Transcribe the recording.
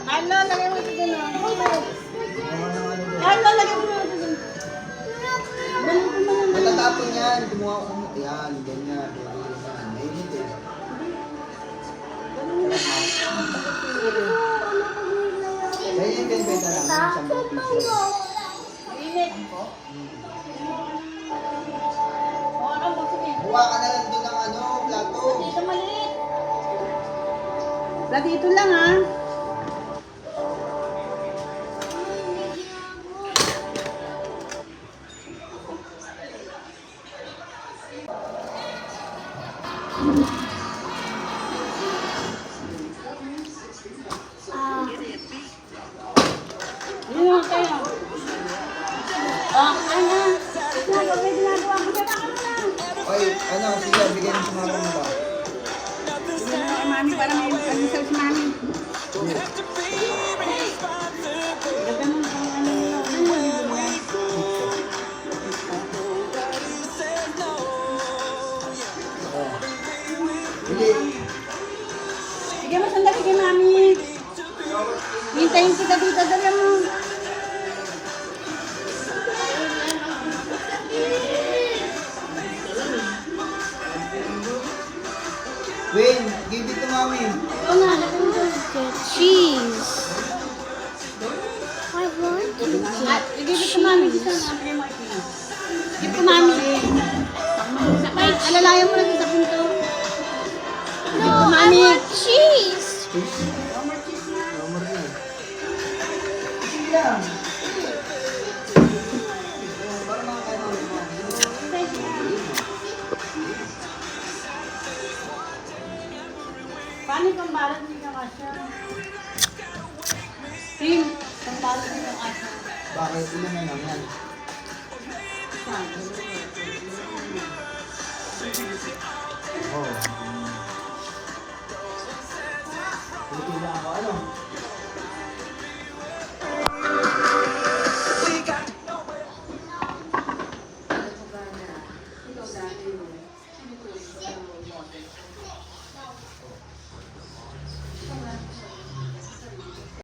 Hello, lagay mo ito dun. Hello, lagay mo ito dun. Matatapon yan. Kumuha ko ng yan. Ganyan. Mainit eh. Kaya yung benta namin. Isang buong piso. Init. O, ano, sige. Kuha ka na lang doon ng ano, plato. Dito maliit. Dito lang ha. Yun lang tayo. Ano? Ginagawa mo. Diba ka na? Oy, ano, sige, bigay mo sa mga mo ba? Bigyan na kay mami para may almusal si mami. Ganda mo kung ano yun. Bili. Bigyan mo sandali kay mami. Hintayin kita dito. Dala mo. Wayne, give it to mommy. Ito na. Lagyan mo dun. Cheese. I want to At ibigay ko mami dito na. Bigyan mo ito. Give ko mami. Alalayan mo lang sa pinto. No, I want cheese. Fish. No more cheese na. No more na. Sige lang. Para mga kayo Paano kung balat hindi ka kasya? Tim, kung balat hindi ka kasya. Bakit ilan na lang yan? Oh. Tutulang ako, ano?